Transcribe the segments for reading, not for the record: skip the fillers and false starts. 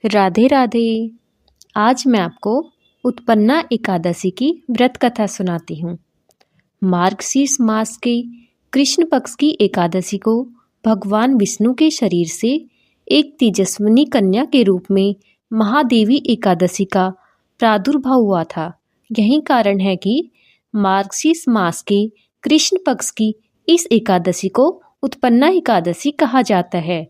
राधे राधे। आज मैं आपको उत्पन्ना एकादशी की व्रत कथा सुनाती हूँ। मार्गशीर्ष मास के कृष्ण पक्ष की एकादशी को भगवान विष्णु के शरीर से एक तेजस्विनी कन्या के रूप में महादेवी एकादशी का प्रादुर्भाव हुआ था। यही कारण है कि मार्गशीर्ष मास के कृष्ण पक्ष की इस एकादशी को उत्पन्ना एकादशी कहा जाता है।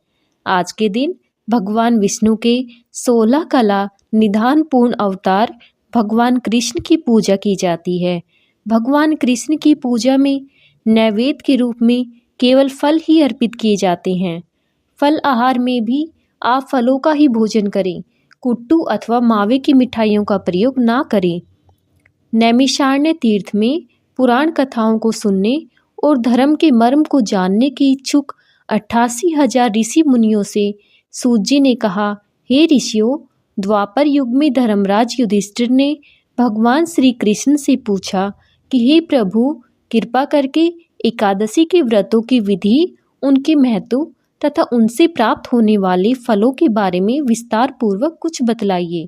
आज के दिन भगवान विष्णु के 16 कला निधान पूर्ण अवतार भगवान कृष्ण की पूजा की जाती है। भगवान कृष्ण की पूजा में नैवेद्य के रूप में केवल फल ही अर्पित किए जाते हैं। फल आहार में भी आप फलों का ही भोजन करें। कुट्टू अथवा मावे की मिठाइयों का प्रयोग ना करें। नैमिषारण्य तीर्थ में पुराण कथाओं को सुनने और धर्म के मर्म को जानने की इच्छुक 88,000 ऋषि मुनियों से सूत जी ने कहा, हे ऋषियों, द्वापर युग में धर्मराज युधिष्ठिर ने भगवान श्री कृष्ण से पूछा कि हे प्रभु, कृपा करके एकादशी के व्रतों की विधि, उनके महत्व तथा उनसे प्राप्त होने वाले फलों के बारे में विस्तार पूर्वक कुछ बतलाइए।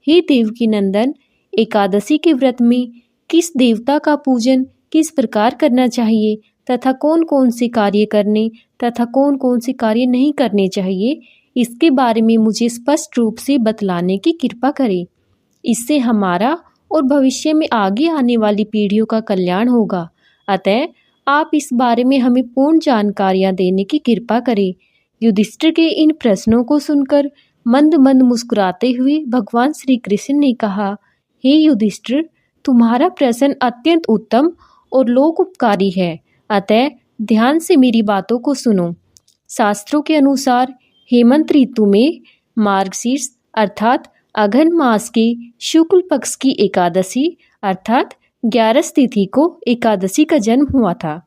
हे देवकी नंदन, एकादशी के व्रत में किस देवता का पूजन किस प्रकार करना चाहिए तथा कौन कौन से कार्य करने तथा कौन कौन से कार्य नहीं करने चाहिए, इसके बारे में मुझे स्पष्ट रूप से बतलाने की कृपा करें। इससे हमारा और भविष्य में आगे आने वाली पीढ़ियों का कल्याण होगा। अतः आप इस बारे में हमें पूर्ण जानकारियां देने की कृपा करें। युधिष्ठिर के इन प्रश्नों को सुनकर मंद मंद मुस्कुराते हुए भगवान श्री कृष्ण ने कहा, हे युधिष्ठिर, तुम्हारा प्रश्न अत्यंत उत्तम और लोकोपकारी है। अतः ध्यान से मेरी बातों को सुनो। शास्त्रों के अनुसार हेमंत ऋतु में मार्गशीर्ष अर्थात अघन मास के शुक्ल पक्ष की एकादशी अर्थात 11 तिथि को एकादशी का जन्म हुआ था।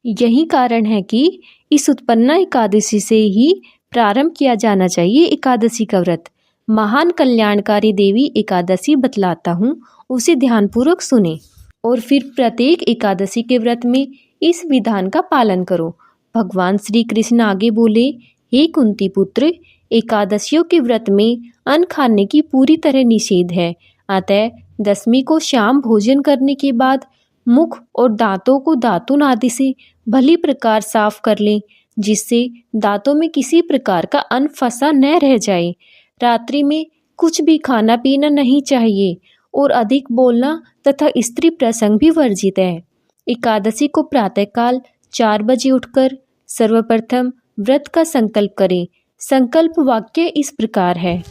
यही कारण है कि इस उत्पन्ना एकादशी से ही प्रारंभ किया जाना चाहिए एकादशी का व्रत। महान कल्याणकारी देवी एकादशी बतलाता हूँ, उसे ध्यानपूर्वक सुने और फिर प्रत्येक एकादशी के व्रत में इस विधान का पालन करो। भगवान श्री कृष्ण आगे बोले, हे कुंती पुत्र, एकादशियों के व्रत में अन्न खाने की पूरी तरह निषेध है। अतः दशमी को शाम भोजन करने के बाद मुख और दांतों को दातुन आदि से भली प्रकार साफ कर लें, जिससे दांतों में किसी प्रकार का अन्न फंसा न रह जाए। रात्रि में कुछ भी खाना पीना नहीं चाहिए और अधिक बोलना तथा स्त्री प्रसंग भी वर्जित है। एकादशी को प्रातःकाल 4 बजे उठकर सर्वप्रथम व्रत का संकल्प करें। संकल्प वाक्य इस प्रकार है,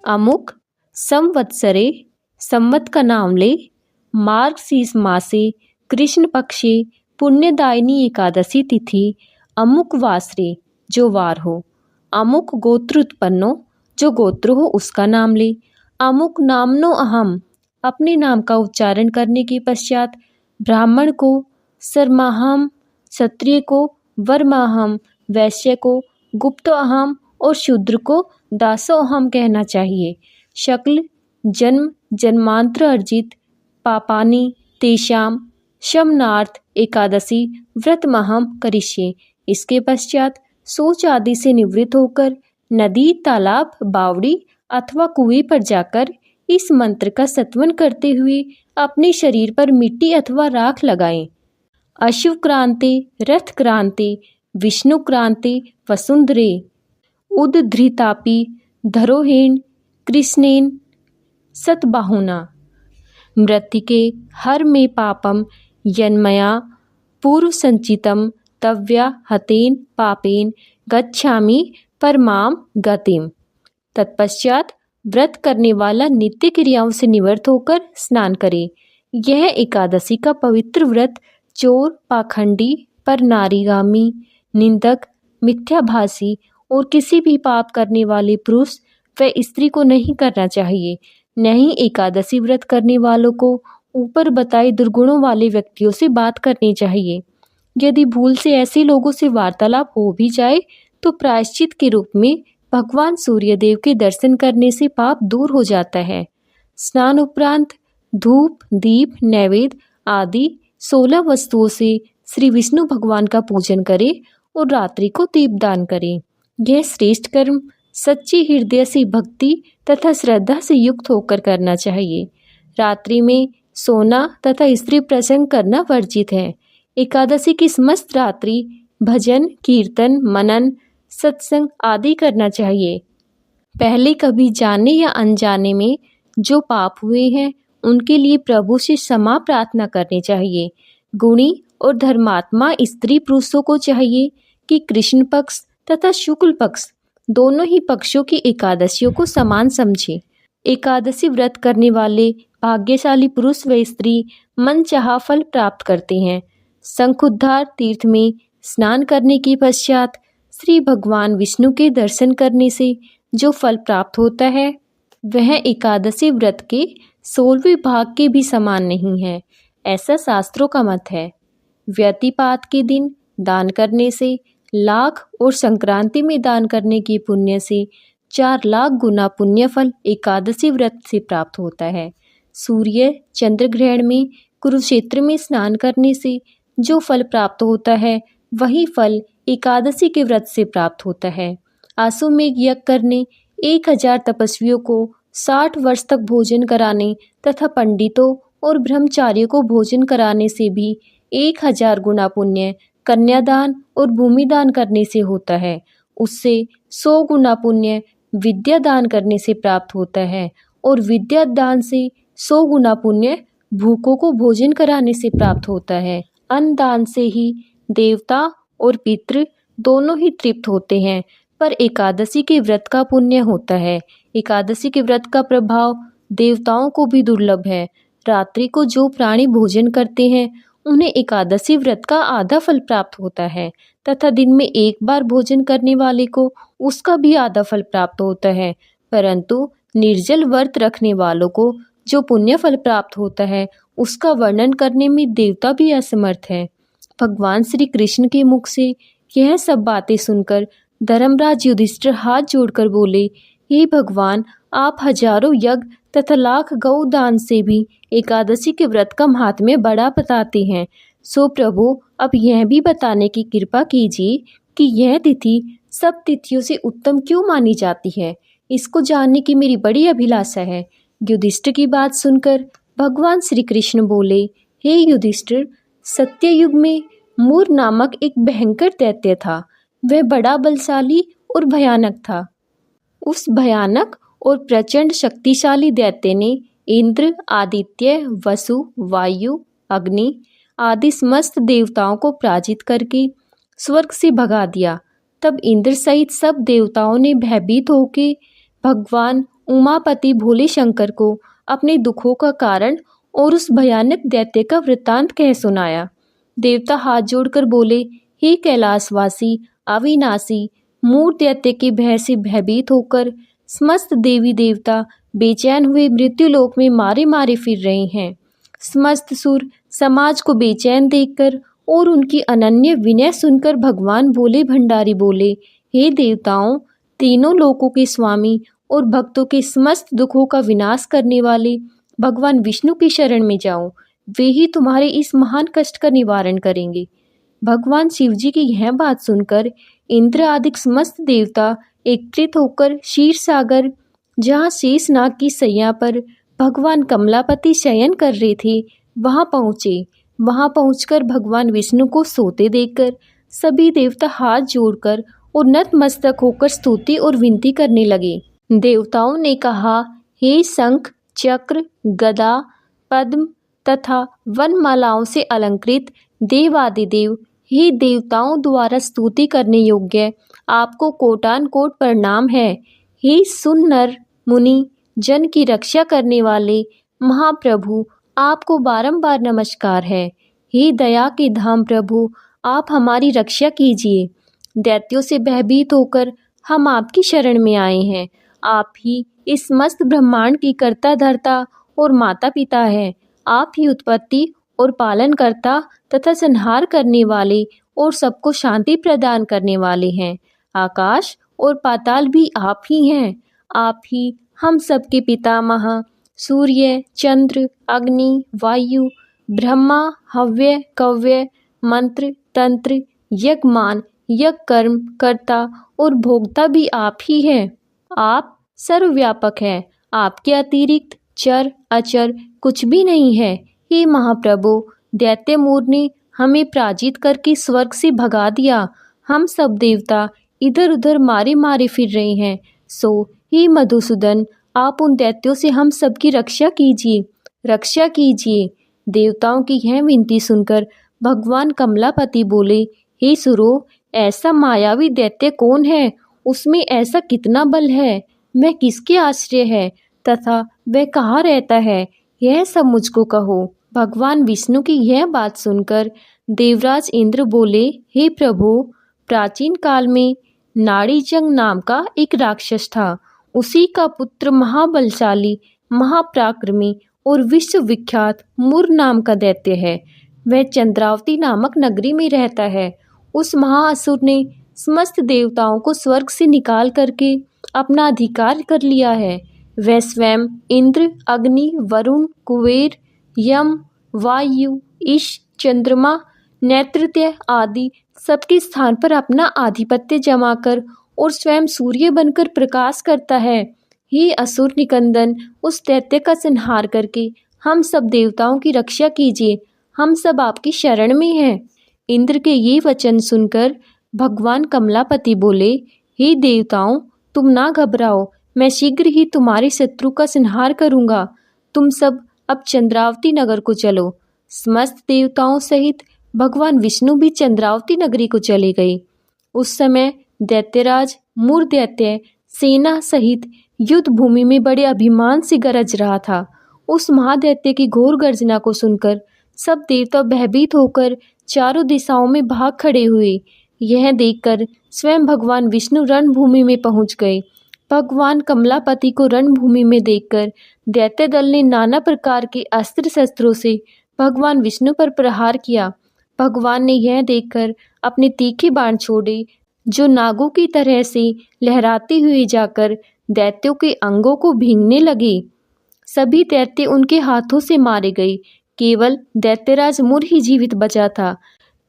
अमुक संवत्सरे, संवत का नाम ले, मार्गशीर्ष मासे कृष्ण पक्षे पुण्यदायिनी एकादशी तिथि, अमुक वासरे, जो वार हो, अमुक गोत्र उत्पन्नो, जो गोत्र हो उसका नाम ले, अमुक नामनो अहम, अपने नाम का उच्चारण करने के पश्चात ब्राह्मण को सरमाहम, क्षत्रिय को वरमाहम, वैश्य को गुप्तो अहम और शूद्र को दासो अहम कहना चाहिए। शक्ल जन्म जन्मांतर अर्जित पापानि तेषाम शमनार्थ एकादशी व्रतमहम करिष्ये। इसके पश्चात शौच आदि से निवृत्त होकर नदी, तालाब, बावड़ी अथवा कुएं पर जाकर इस मंत्र का सत्वन करते हुए अपने शरीर पर मिट्टी अथवा राख लगाएं। अश्व क्रांति, रथ क्रांति, विष्णु क्रांति, वसुंधरे, उद्धृतापि, धरोहेण, कृष्णेन, सतबाहुना, मृत्तिके हर में पापम यन्मया पूर्व संचितम तव्या हतेन पापेन गच्छामि परमाम गतिम। तत्पश्चात व्रत करने वाला नित्य क्रियाओं से निवृत्त होकर स्नान करे। यह एकादशी का पवित्र व्रत चोर, पाखंडी, परनारीगामी, निंदक, मिथ्याभाषी और किसी भी पाप करने वाले पुरुष व स्त्री को नहीं करना चाहिए। नहीं एकादशी व्रत करने वालों को ऊपर बताए दुर्गुणों वाले व्यक्तियों से बात करनी चाहिए। यदि भूल से ऐसे लोगों से वार्तालाप हो भी जाए तो प्रायश्चित के रूप में भगवान सूर्यदेव के दर्शन करने से पाप दूर हो जाता है। स्नान उपरांत धूप, दीप, नैवेद्य आदि 16 वस्तुओं से श्री विष्णु भगवान का पूजन करें और रात्रि को दीपदान करें। यह श्रेष्ठ कर्म सच्ची हृदय से भक्ति तथा श्रद्धा से युक्त होकर करना चाहिए। रात्रि में सोना तथा स्त्री प्रसंग करना वर्जित है। एकादशी की समस्त रात्रि भजन, कीर्तन, मनन, सत्संग आदि करना चाहिए। पहले कभी जाने या अनजाने में जो पाप हुए हैं उनके लिए प्रभु से क्षमा प्रार्थना करनी चाहिए। गुणी और धर्मात्मा स्त्री पुरुषों को चाहिए कि कृष्ण पक्ष तथा शुक्ल पक्ष दोनों ही पक्षों की एकादशियों को समान समझे। एकादशी व्रत करने वाले भाग्यशाली पुरुष व स्त्री मनचाहा फल प्राप्त करते हैं। शंखुद्धार तीर्थ में स्नान करने के पश्चात श्री भगवान विष्णु के दर्शन करने से जो फल प्राप्त होता है वह एकादशी व्रत के 16वें भाग के भी समान नहीं है, ऐसा शास्त्रों का मत है। व्यतिपात के दिन दान करने से लाख और संक्रांति में दान करने के पुण्य से 4 लाख गुना पुण्य फल एकादशी व्रत से प्राप्त होता है। सूर्य चंद्र ग्रहण में कुरुक्षेत्र में स्नान करने से जो फल प्राप्त होता है वही फल एकादशी के व्रत से प्राप्त होता है। आश्वमेघ यज्ञ करने 1000 तपस्वियों को 60 वर्ष तक भोजन कराने तथा पंडितों और ब्रह्मचारियों को भोजन कराने से भी 1000 गुना पुण्य कन्यादान और भूमिदान करने से होता है। उससे 100 गुना पुण्य विद्या दान करने से प्राप्त होता है और विद्या दान से 100 गुना पुण्य भूखों को भोजन कराने से प्राप्त होता है। अन्न दान से ही देवता और पितृ दोनों ही तृप्त होते हैं, पर एकादशी के व्रत का पुण्य होता है। एकादशी के व्रत का प्रभाव देवताओं को भी दुर्लभ है। रात्रि को जो प्राणी भोजन करते हैं उन्हें एकादशी व्रत का आधा फल प्राप्त होता है तथा दिन में एक बार भोजन करने वाले को उसका भी आधा फल प्राप्त होता है, परंतु निर्जल व्रत रखने वालों को जो पुण्य फल प्राप्त होता है उसका वर्णन करने में देवता भी असमर्थ है। भगवान श्री कृष्ण के मुख से यह सब बातें सुनकर धर्मराज युधिष्ठिर हाथ जोड़कर बोले, हे भगवान, आप हजारों यज्ञ तथा लाख गौ दान से भी एकादशी के व्रत का महात्म्य बड़ा बताते हैं। सो प्रभु, अब यह भी बताने की कृपा कीजिए कि यह तिथि सब तिथियों से उत्तम क्यों मानी जाती है। इसको जानने की मेरी बड़ी अभिलाषा है। युधिष्ठिर की बात सुनकर भगवान श्री कृष्ण बोले, हे युधिष्ठिर, सत्ययुग में मूर नामक एक भयंकर दैत्य था। वह बड़ा बलशाली और भयानक था। उस भयानक और प्रचंड शक्तिशाली दैत्य ने इंद्र, आदित्य, वसु, वायु, अग्नि आदि समस्त देवताओं को पराजित करके स्वर्ग से भगा दिया। तब इंद्र सहित सब देवताओं ने भयभीत होकर भगवान उमापति भोले शंकर को अपने दुखों का कारण और उस भयानक दैत्य का वृत्तांत कह सुनाया। देवता हाथ जोड़कर बोले, हे कैलाशवासी अविनाशी, मूर दैत्य के भय से भयभीत होकर समस्त देवी देवता बेचैन हुए मृत्युलोक में मारे मारे फिर रहे हैं। समस्त सुर समाज को बेचैन देखकर और उनकी अनन्य विनय सुनकर भगवान भोले भंडारी बोले, हे देवताओं, तीनों लोकों के स्वामी और भक्तों के समस्त दुखों का विनाश करने वाले भगवान विष्णु की शरण में जाओ। वे ही तुम्हारे इस महान कष्ट का निवारण करेंगे। भगवान शिवजी की यह बात सुनकर इंद्र आदि समस्त देवता एकत्रित होकर क्षीर सागर, जहाँ शेषनाग की सैया पर भगवान कमलापति शयन कर रहे थे, वहां पहुँचे। वहां पहुंचकर भगवान विष्णु को सोते देखकर सभी देवता हाथ जोड़कर और नतमस्तक होकर स्तुति और विनती करने लगे। देवताओं ने कहा, हे शंख, चक्र, गदा, पद्म तथा वनमालाओं से अलंकृत देवादिदेव, हे देवताओं द्वारा स्तुति करने योग्य आपको कोटान कोट प्रणाम है। हे सुनर मुनि जन की रक्षा करने वाले महाप्रभु, आपको बारंबार नमस्कार है। हे दया के धाम प्रभु, आप हमारी रक्षा कीजिए। दैत्यों से भयभीत होकर हम आपकी शरण में आए हैं। आप ही इस मस्त ब्रह्मांड की कर्ता धर्ता और माता पिता हैं। आप ही उत्पत्ति और पालन करता तथा संहार करने वाले और सबको शांति प्रदान करने वाले हैं। आकाश और पाताल भी आप ही हैं। आप ही हम सबके पितामह, सूर्य, चंद्र, अग्नि, वायु, ब्रह्मा, हव्य, कव्य, मंत्र, तंत्र, यज्ञमान, यज्ञ कर्म कर्ता और भोक्ता भी आप ही हैं। आप सर्वव्यापक हैं, आपके अतिरिक्त चर अचर कुछ भी नहीं है। हे महाप्रभु, दैत्य मूर ने हमें पराजित करके स्वर्ग से भगा दिया। हम सब देवता इधर उधर मारे मारे फिर रहे हैं। सो हे मधुसूदन, आप उन दैत्यों से हम सबकी रक्षा कीजिए, रक्षा कीजिए। देवताओं की यह विनती सुनकर भगवान कमलापति बोले, हे सुरो, ऐसा मायावी दैत्य कौन है? उसमें ऐसा कितना बल है? वह किसके आश्रय है तथा वह कहाँ रहता है? यह सब मुझको कहो। भगवान विष्णु की यह बात सुनकर देवराज इंद्र बोले, हे प्रभु, प्राचीन काल में नाड़ीजंग नाम का एक राक्षस था। उसी का पुत्र महाबलशाली, महापराक्रमी और विश्वविख्यात मुर नाम का दैत्य है। वह चंद्रावती नामक नगरी में रहता है। उस महाअसुर ने समस्त देवताओं को स्वर्ग से निकाल करके अपना अधिकार कर लिया है। वह स्वयं इंद्र, अग्नि, वरुण, कुबेर, यम, वायु, ईश, चंद्रमा, नैत्रित्य आदि सबके स्थान पर अपना आधिपत्य जमाकर और स्वयं सूर्य बनकर प्रकाश करता है। हे असुर निकंदन, उस दैत्य का संहार करके हम सब देवताओं की रक्षा कीजिए। हम सब आपकी शरण में हैं। इंद्र के ये वचन सुनकर भगवान कमलापति बोले, हे देवताओं, तुम ना घबराओ, मैं शीघ्र ही तुम्हारे शत्रु का संहार करूंगा। तुम सब अब चंद्रावती नगर को चलो। समस्त देवताओं सहित भगवान विष्णु भी चंद्रावती नगरी को चले गए। उस समय दैत्यराज मुर दैत्य सेना सहित युद्ध भूमि में बड़े अभिमान से गरज रहा था। उस महादैत्य की घोर गर्जना को सुनकर सब देवता भयभीत होकर चारों दिशाओं में भाग खड़े हुए। यह देखकर स्वयं भगवान विष्णु रणभूमि में पहुंच गए। भगवान कमलापति को रणभूमि में देखकर दैत्य दल ने नाना प्रकार के अस्त्र शस्त्रों से भगवान विष्णु पर प्रहार किया। भगवान ने यह देखकर अपने तीखे बाण छोड़े, जो नागों की तरह से लहराते हुए जाकर दैत्यों के अंगों को भींगने लगे। सभी दैत्य उनके हाथों से मारे गए। केवल दैत्यराज मुर ही जीवित बचा था।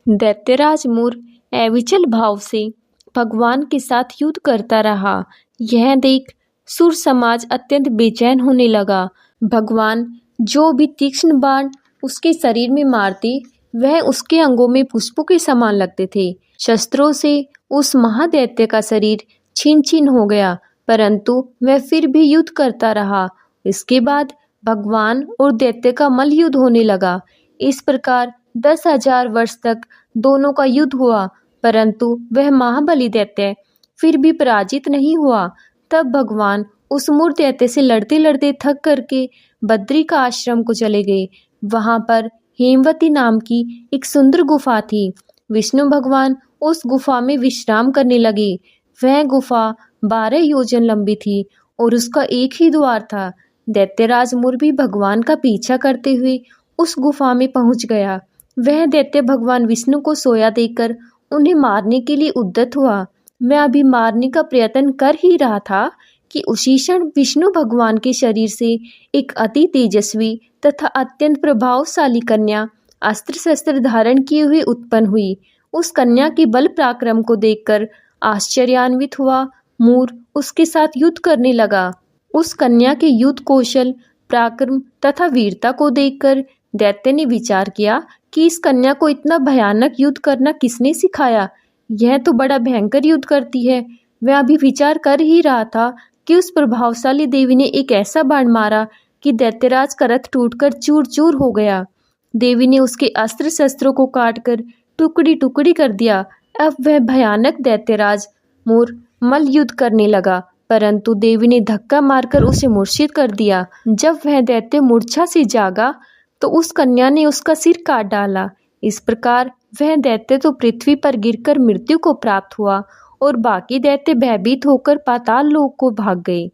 दैत्यराज मुर अविचल भाव से भगवान के साथ युद्ध करता रहा। यह देख सुर समाज अत्यंत बेचैन होने लगा। भगवान जो भी तीक्ष्ण बाण उसके शरीर में मारते, वह उसके अंगों में पुष्पों के समान लगते थे। शस्त्रों से उस महादैत्य का शरीर छीन छीन हो गया, परंतु वह फिर भी युद्ध करता रहा। इसके बाद भगवान और दैत्य का मल्ल युद्ध होने लगा। इस प्रकार 10,000 वर्ष तक दोनों का युद्ध हुआ, परंतु वह महाबली दैत्य फिर भी पराजित नहीं हुआ। तब भगवान उस मुर दैत्य से लड़ते लड़ते थक करके बद्री का आश्रम को चले गए। वहां पर हेमवती नाम की एक सुंदर गुफा थी। विष्णु भगवान उस गुफा में विश्राम करने लगे। वह गुफा 12 योजन लंबी थी और उसका एक ही द्वार था। दैत्यराज मुर भी भगवान का पीछा करते हुए उस गुफा में पहुंच गया। वह दैत्य भगवान विष्णु को सोया देखकर उन्हें मारने के लिए उद्यत हुआ। मैं अभी मारने का प्रयत्न कर ही रहा था कि उसी क्षण विष्णु भगवान के शरीर से एक अति तेजस्वी तथा अत्यंत प्रभावशाली कन्या अस्त्र शस्त्र धारण किए हुए उत्पन्न हुई। उस कन्या के बल पराक्रम को देखकर आश्चर्यान्वित हुआ मुर उसके साथ युद्ध करने लगा। उस कन्या के युद्ध कौशल, पराक्रम तथा वीरता को देखकर दैत्य ने विचार किया कि इस कन्या को इतना भयानक युद्ध करना किसने सिखाया? यह तो बड़ा भयंकर युद्ध करती है। वह अभी विचार कर ही रहा था कि उस प्रभावशाली देवी ने एक ऐसा बाण मारा कि दैत्यराज का रथ टूटकर चूर चूर हो गया। देवी ने उसके अस्त्र शस्त्रों को काटकर टुकड़ी टुकड़ी कर दिया। अब वह भयानक दैत्यराज मुर मल्ल युद्ध करने लगा, परंतु देवी ने धक्का मारकर उसे मूर्छित कर दिया। जब वह दैत्य मूर्छा से जागा तो उस कन्या ने उसका सिर काट डाला। इस प्रकार वह दैत्य तो पृथ्वी पर गिरकर मृत्यु को प्राप्त हुआ और बाकी दैत्य भयभीत होकर पाताल लोक को भाग गए।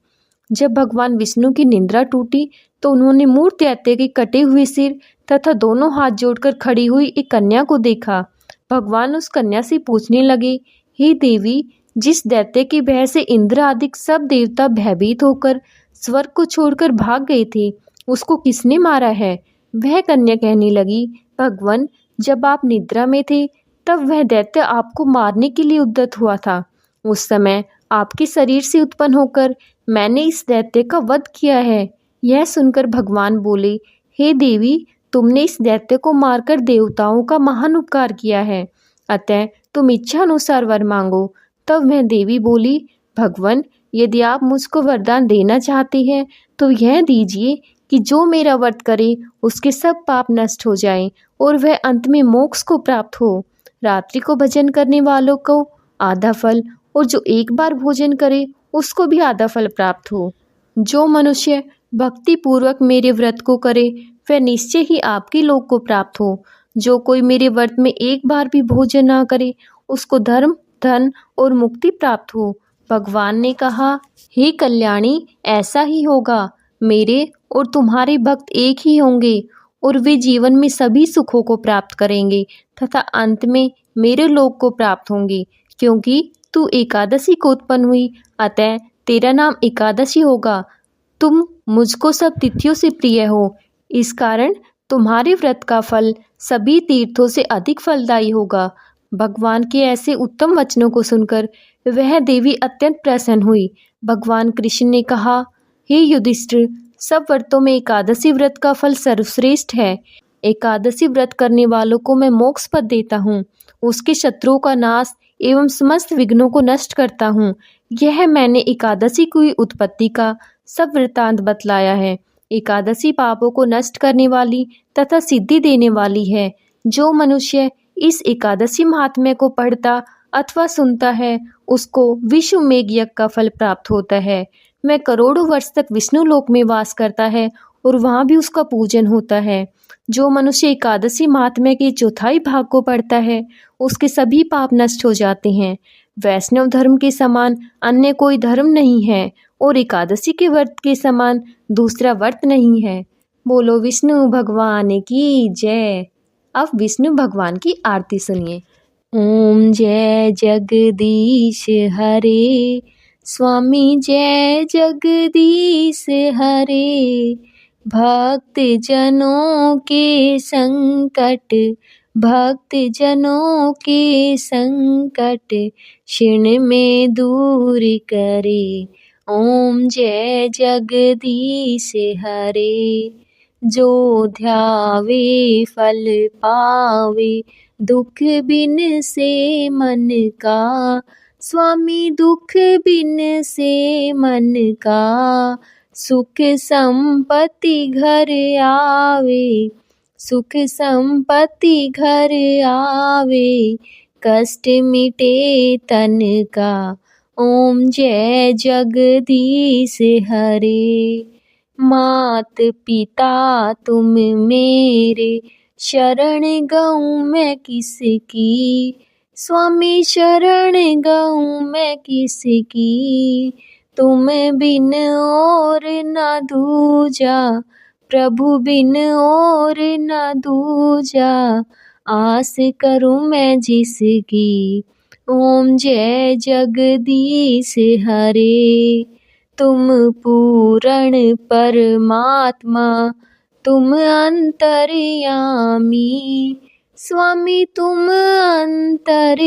जब भगवान विष्णु की निंद्रा टूटी तो उन्होंने मूर दैत्य के कटे हुए सिर तथा दोनों हाथ जोड़कर खड़ी हुई एक कन्या को देखा। भगवान उस कन्या से पूछने लगे, हे देवी, जिस दैत्य की भय से इंद्र आदि सब देवता भयभीत होकर स्वर्ग को छोड़कर भाग गए थे, उसको किसने मारा है? वह कन्या कहने लगी, भगवान, जब आप निद्रा में थे तब वह दैत्य आपको मारने के लिए उद्यत हुआ था। उस समय आपके शरीर से उत्पन्न होकर मैंने इस दैत्य का वध किया है। यह सुनकर भगवान बोले, हे देवी, तुमने इस दैत्य को मारकर देवताओं का महान उपकार किया है, अतः तुम इच्छा अनुसार वर मांगो। तब वह देवी बोली, भगवान, यदि आप मुझको वरदान देना चाहते हैं तो यह दीजिए कि जो मेरा व्रत करे उसके सब पाप नष्ट हो जाएं और वह अंत में मोक्ष को प्राप्त हो। रात्रि को भजन करने वालों को आधा फल और जो एक बार भोजन करे उसको भी आधा फल प्राप्त हो। जो मनुष्य भक्ति पूर्वक मेरे व्रत को करे वह निश्चय ही आपके लोक को प्राप्त हो। जो कोई मेरे व्रत में एक बार भी भोजन ना करे उसको धर्म, धन और मुक्ति प्राप्त हो। भगवान ने कहा, हे कल्याणी, ऐसा ही होगा। मेरे और तुम्हारे भक्त एक ही होंगे और वे जीवन में सभी सुखों को प्राप्त करेंगे तथा अंत में मेरे लोक को प्राप्त होंगे। क्योंकि तू एकादशी को उत्पन्न हुई, अतः तेरा नाम एकादशी होगा। तुम मुझको सब तिथियों से प्रिय हो, इस कारण तुम्हारे व्रत का फल सभी तीर्थों से अधिक फलदायी होगा। भगवान के ऐसे उत्तम वचनों को सुनकर वह देवी अत्यंत प्रसन्न हुई। भगवान कृष्ण ने कहा, हे युधिष्ठिर, सब व्रतों में एकादशी व्रत का फल सर्वश्रेष्ठ है। एकादशी व्रत करने वालों को मैं मोक्ष पद देता हूँ, उसके शत्रुओं का नाश एवं समस्त विघ्नों को नष्ट करता हूँ। यह मैंने एकादशी की उत्पत्ति का सब वृत्तांत बतलाया है। एकादशी पापों को नष्ट करने वाली तथा सिद्धि देने वाली है। जो मनुष्य इस एकादशी महात्म्य को पढ़ता अथवा सुनता है उसको विश्व मेघ यज्ञ का फल प्राप्त होता है। वह करोड़ों वर्ष तक विष्णु लोक में वास करता है और वहाँ भी उसका पूजन होता है। जो मनुष्य एकादशी महात्म्य के चौथाई भाग को पढ़ता है उसके सभी पाप नष्ट हो जाते हैं। वैष्णव धर्म के समान अन्य कोई धर्म नहीं है और एकादशी के व्रत के समान दूसरा व्रत नहीं है। बोलो विष्णु भगवान की जय। अब विष्णु भगवान की आरती सुनिए। ओम जय जगदीश हरे, स्वामी जय जगदीश हरे। भक्त जनों के संकट, भक्त जनों के संकट क्षण में दूर करे। ओम जय जगदीश हरे। जो ध्यावे फल पावे, दुख बिन से मन का। स्वामी दुख बिन से मन का, सुख संपत्ति घर आवे। सुख संपत्ति घर आवे, कष्ट मिटे तन का। ओम जय जगदीश हरे। मात पिता तुम मेरे, शरण गऊँ मैं किसकी। स्वामी शरण गऊँ मैं किसकी। तुम बिन और न दूजा, प्रभु बिन और न दूजा। आस करूँ मैं जिसकी। ओम जय जगदीश हरे। तुम पूर्ण परमात्मा, तुम अंतर्यामी। स्वामी तुम अंतर्यामी।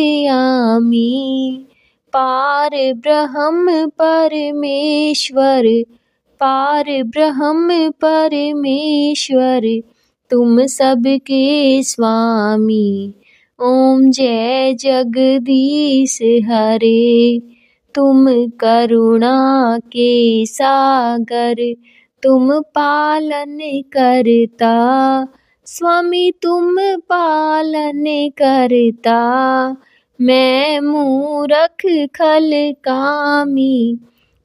पार ब्रह्म परमेश्वर, पार ब्रह्म परमेश्वर, तुम सबके स्वामी। ओम जय जगदीश हरे। तुम करुणा के सागर, तुम पालन करता। स्वामी तुम पालन करता। मैं मूरख खल कामी,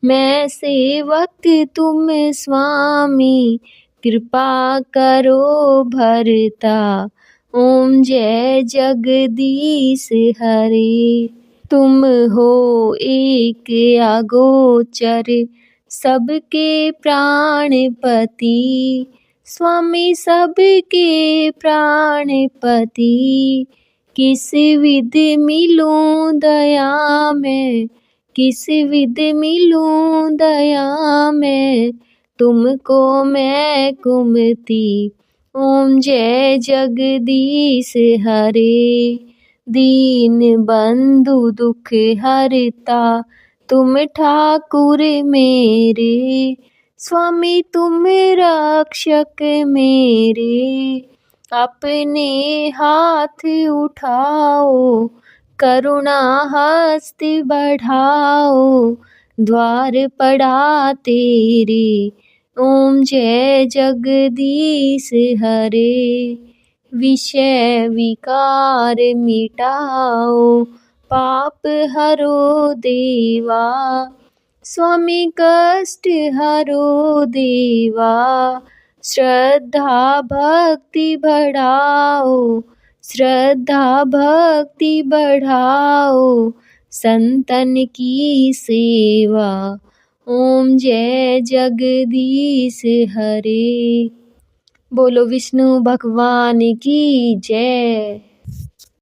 मैं सेवक तुम स्वामी। कृपा करो भरता। ओम जय जगदीश हरे। तुम हो एक अगोचर, सबके प्राणपति। स्वामी सबके प्राणपति। किस विध मिलूं दया में, किस विध मिलूं दया में, तुमको मैं कुमति। ओम जय जगदीश हरे। दीन बंधु दुख हरता, तुम ठाकुर मेरे, स्वामी तुम रक्षक मेरे, अपने हाथ उठाओ, करुणा हस्त बढ़ाओ, द्वार पड़ा तेरे, ओम जय जगदीश हरे, विषय विकार मिटाओ, पाप हरो देवा, स्वामी कष्ट हरो देवा, श्रद्धा भक्ति बढ़ाओ, श्रद्धा भक्ति बढ़ाओ, संतन की सेवा, ओम जय जगदीश हरे। बोलो विष्णु भगवान की जय।